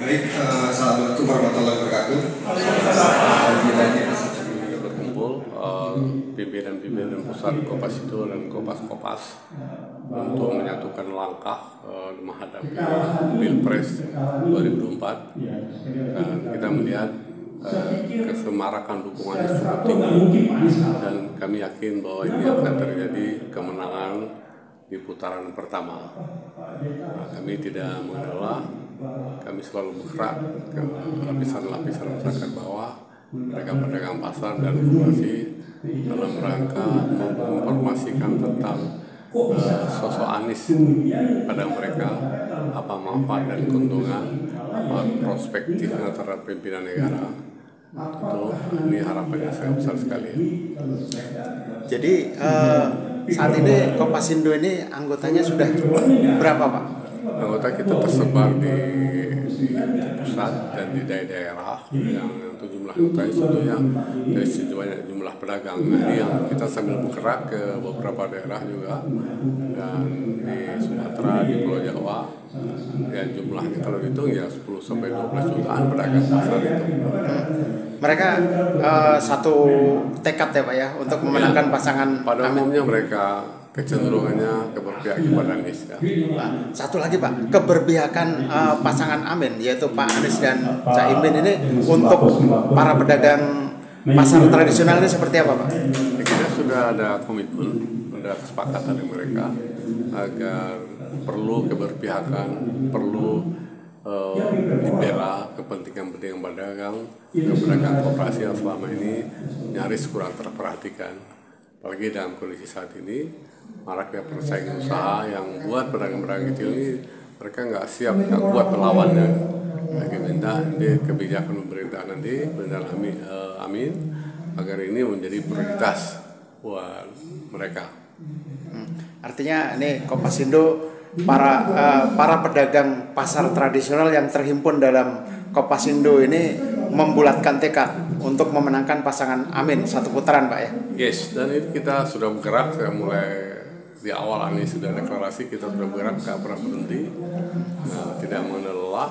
Baik, assalamualaikum warahmatullahi wabarakatuh. Berkumpul pimpinan-pimpinan pusat Kopasito dan Kopas untuk menyatukan langkah menghadapi Pilpres 2024, dan kita melihat kesemarakan dukungan cukup tinggi, dan kami yakin bahwa ini akan terjadi kemenangan di putaran pertama. Kami tidak mengelola, kami selalu bergerak ke lapisan-lapisan masyarakat bawah, mereka pedagang pasar dan koperasi, dalam rangka menginformasikan tentang sosok Anies pada mereka, apa manfaat dan keuntungan, apa perspektifnya terhadap pimpinan negara. Tentu ini harapannya sangat besar sekali. Jadi saat ini Kopasindo ini anggotanya sudah berapa, Pak? Anggota kita tersebar di pusat dan di daerah yang jumlah anggota sebetulnya dari sebanyak jumlah pedagang. Ini yang kita sambil bergerak ke beberapa daerah juga, dan di Sumatera, di Pulau Jawa, ya jumlahnya kalau hitung ya 10-12 jutaan pedagang pasar itu. Mereka satu tekad ya Pak ya untuk memenangkan pasangan. Pada umumnya mereka kecenderungannya keberpihak kepada Anies ya. Nah, satu lagi Pak, keberpihakan pasangan Amin yaitu Pak Anies dan Caimin ini untuk para pedagang pasar tradisional ini seperti apa Pak? Kita sudah ada komitmen, ada kesepakatan dengan mereka agar perlu keberpihakan, perlu dibela kepentingan pedagang koperasi yang selama ini nyaris kurang terperhatikan. Apalagi dalam kondisi saat ini, maraknya persaingan usaha yang buat pedagang-pedagang kecil ini mereka nggak siap, nggak kuat melawannya. Lagi minta di kebijakan pemerintah nanti, pemerintahan Amin, agar ini menjadi prioritas buat mereka. Artinya ini Kopasindo para pedagang pasar tradisional yang terhimpun dalam Kopasindo ini membulatkan tekad untuk memenangkan pasangan Amin satu putaran Pak ya. Yes, dan ini kita sudah bergerak, saya mulai di awal ini sudah deklarasi, kita sudah bergerak, nggak pernah berhenti, tidak mengenal lelah.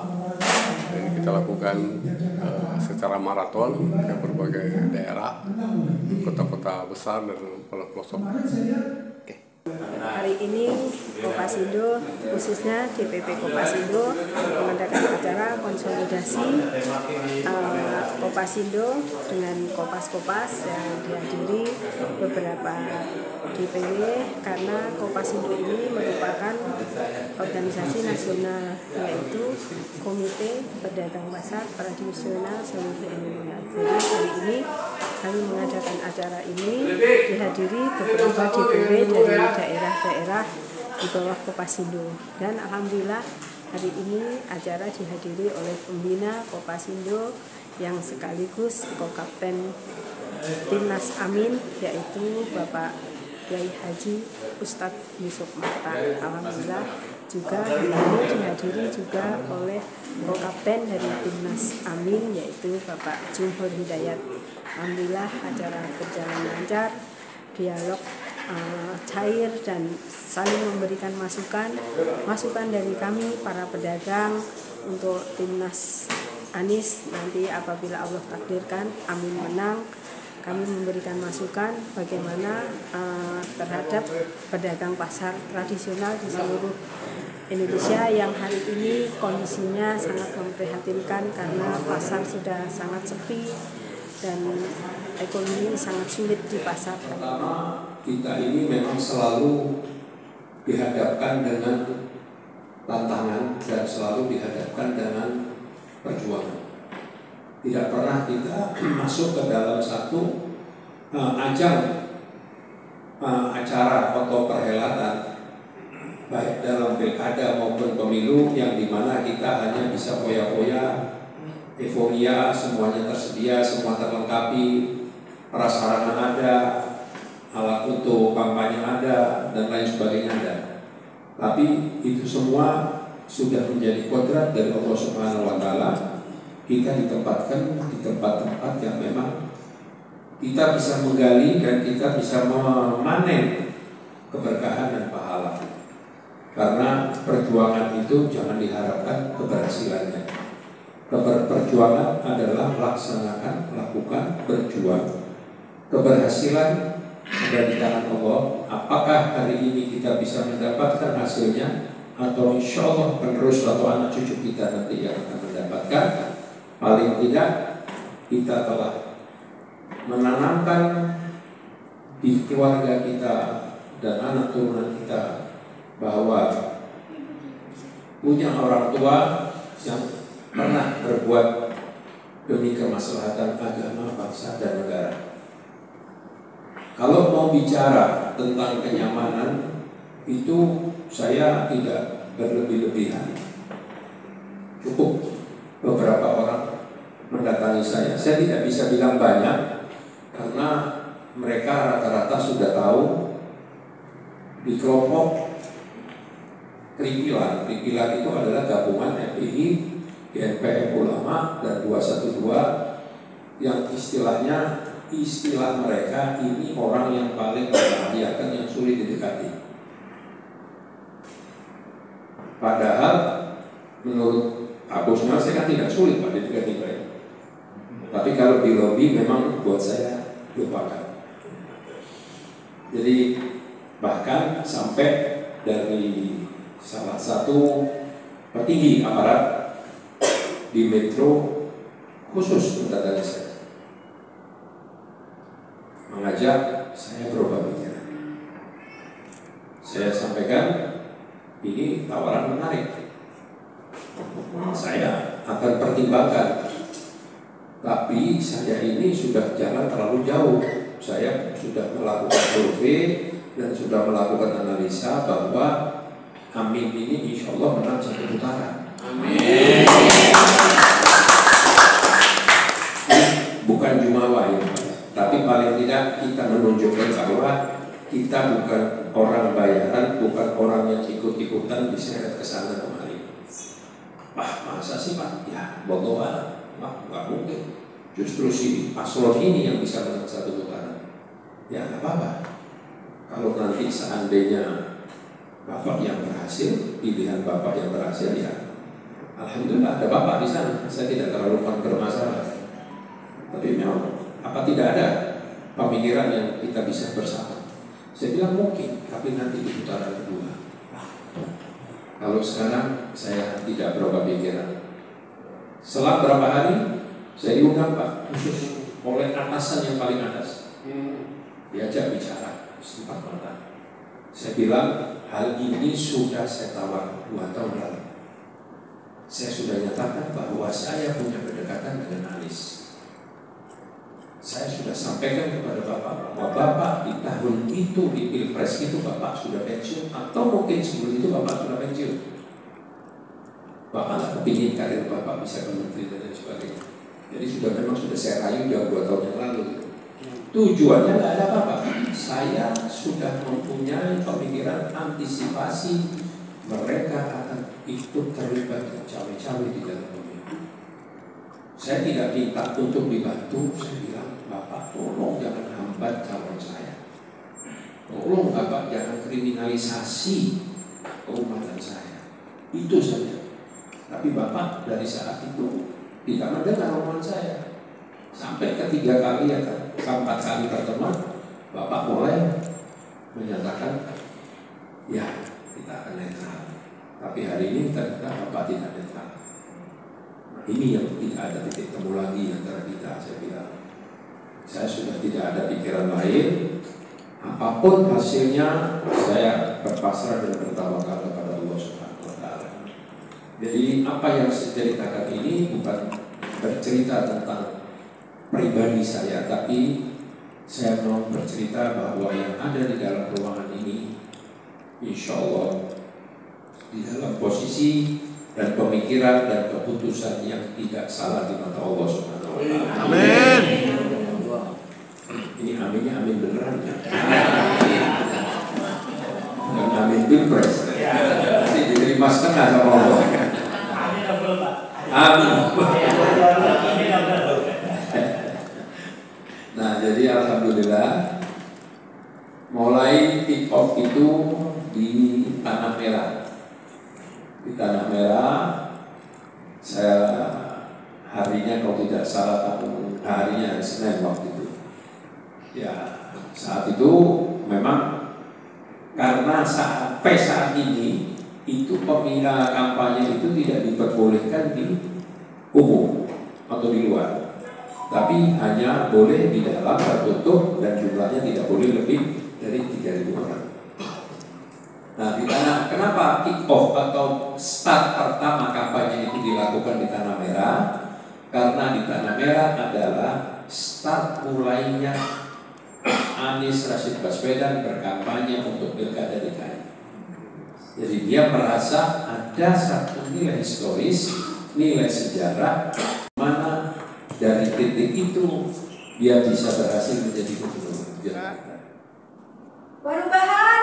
Ini kita lakukan secara maraton ke berbagai daerah, kota-kota besar dan pelosok. Hari ini Kopasindo, khususnya DPP Kopasindo, mengadakan acara konsolidasi Kopasindo dengan Kopas yang dihadiri beberapa DPW, karena Kopasindo ini merupakan organisasi nasional, yaitu Komite Pedagang Pasar Tradisional seluruh Indonesia. Jadi hari ini kami mengadakan acara ini dihadiri beberapa DPW dari daerah-daerah di bawah Kopasindo, dan alhamdulillah hari ini acara dihadiri oleh pembina Kopasindo yang sekaligus Kokapten Timnas Amin, yaitu Bapak Kiai Haji Ustadz Yusuf Marta. Alhamdulillah juga hari ini dihadiri juga oleh Kokapten dari Timnas Amin, yaitu Bapak Jumhur Hidayat. Alhamdulillah acara berjalan lancar, dialog cair dan saling memberikan masukan dari kami para pedagang untuk Timnas Anies. Nanti apabila Allah takdirkan Amin menang, kami memberikan masukan bagaimana terhadap pedagang pasar tradisional di seluruh Indonesia yang hari ini kondisinya sangat memprihatinkan karena pasar sudah sangat sepi dan ekonomi sangat sulit di pasar. Kita ini memang selalu dihadapkan dengan tantangan dan selalu dihadapkan dengan perjuangan. Tidak pernah kita masuk ke dalam satu ajang acara atau perhelatan, baik dalam pilkada maupun pemilu, yang dimana kita hanya bisa foya-foya, euforia, semuanya tersedia, semua terlengkapi, prasarana ada, alat untuk kampanye ada, dan lain sebagainya ada. Tapi itu semua sudah menjadi kodrat dari Allah Subhanahu wa Ta'ala. Kita ditempatkan di tempat-tempat yang memang kita bisa menggali dan kita bisa memanen keberkahan dan pahala. Karena perjuangan itu jangan diharapkan keberhasilannya, Perjuangan adalah laksanakan, lakukan, berjuang. Keberhasilan ada di tangan Allah. Apakah hari ini kita bisa mendapatkan hasilnya, atau insya Allah penerus atau anak cucu kita nanti yang akan mendapatkan? Paling tidak kita telah menanamkan di keluarga kita dan anak turunan kita bahwa punya orang tua yang pernah berbuat demi kemaslahatan agama, bangsa, dan negara. Kalau mau bicara tentang kenyamanan, itu saya tidak berlebih-lebihan. Cukup beberapa orang mendatangi saya. Saya tidak bisa bilang banyak karena mereka rata-rata sudah tahu di kelompok Kripilan. Kripilan itu adalah gabungan FPI, GNPM Ulama, dan 212 yang istilah mereka ini orang yang paling membahayakan, yang sulit didekati. Padahal menurut Abu Sunal saya kan tidak sulit Pak didekati mereka. Tapi kalau di lobi memang buat saya lupakan. Jadi bahkan sampai dari salah satu petinggi aparat di Metro khusus mendatangi saya, mengajak saya berubah pikiran. Saya sampaikan ini tawaran menarik, saya akan pertimbangkan. Tapi saya ini sudah jalan terlalu jauh. Saya sudah melakukan survei dan sudah melakukan analisa bahwa Amin ini insya Allah menang satu putaran. Amin. Bukan jumawa ya, tapi paling tidak kita menunjukkan bahwa kita bukan orang bayaran, bukan orang yang ikut-ikutan diseret ke sana kemari. Masa sih Pak? Ya, bodoh. Nggak mungkin. Justru si paslon ini yang bisa menang satu putaran. Ya nggak apa-apa. Kalau nanti seandainya Bapak yang berhasil, pilihan Bapak yang berhasil, ya alhamdulillah ada Bapak di sana. Saya tidak terlalu bermasalah. Tapi memang apa tidak ada pemikiran yang kita bisa bersama? Saya bilang mungkin, tapi nanti di putaran kedua. Kalau sekarang saya tidak berubah pikiran. Selang berapa hari saya diundang Pak khusus oleh atasan yang paling atas, diajak bicara sempat mata. Saya bilang hal ini sudah saya tawar 2 tahun lalu. Saya sudah nyatakan bahwa saya punya kedekatan dengan Anies. Saya sudah sampaikan kepada Bapak bahwa Bapak di tahun itu di Pilpres itu Bapak sudah pensiun, atau mungkin sebelum itu Bapak sudah pensiun. Bapak nggak kepingin karir Bapak bisa ke menteri dan sebagainya. Jadi memang sudah saya rayu jauh 2 tahun yang lalu. Tujuannya nggak ada apa-apa. Saya sudah mempunyai pemikiran antisipasi mereka akan ikut terlibat cawe-cawe di dalam pemilu. Saya tidak minta untuk dibantu. Saya bilang, Bapak tolong jangan hambat calon saya. Tolong Bapak jangan kriminalisasi keumatan saya. Itu saja. Tapi Bapak dari saat itu tidak mendengar omongan saya. Sampai ketiga kali atau 4 kali pertemuan, Bapak mulai menyatakan, ya kita akan netral. Tapi hari ini ternyata Bapak tidak netral. Nah, ini yang tidak ada titik temu lagi antara kita. Saya bilang, saya sudah tidak ada pikiran lain. Apapun hasilnya, saya berpasrah dan bertawakal kepada Allah Subhanahu Wa Taala. Jadi apa yang saya ceritakan ini bukan bercerita tentang pribadi saya, tapi saya mau bercerita bahwa yang ada di dalam ruangan ini, insya Allah di dalam posisi dan pemikiran dan keputusan yang tidak salah di mata Allah Subhanahu Wa Taala. Amin. Ini aminnya amin beneran ya. Dan amin pilpres. Nanti diterima setengah sama Allah. Amin. Nah, jadi alhamdulillah mulai kick off itu di Tanah Merah. Di Tanah Merah saya harinya kalau tidak salah harinya hari Senin waktu itu. Ya, saat itu memang karena sampai saat ini itu pemilihan kampanye itu tidak diperbolehkan di umum atau di luar, tapi hanya boleh di dalam tertutup dan jumlahnya tidak boleh lebih dari 3.000 orang. Nah, di tanah, kenapa kick off atau start pertama kampanye itu dilakukan di Tanah Merah? Karena di Tanah Merah adalah start mulainya Anies Rashid Baswedan berkampanye untuk Pilkada DKI. Jadi dia merasa ada satu nilai historis, nilai sejarah, mana dari titik itu dia bisa berhasil menjadi gubernur. Perubahan.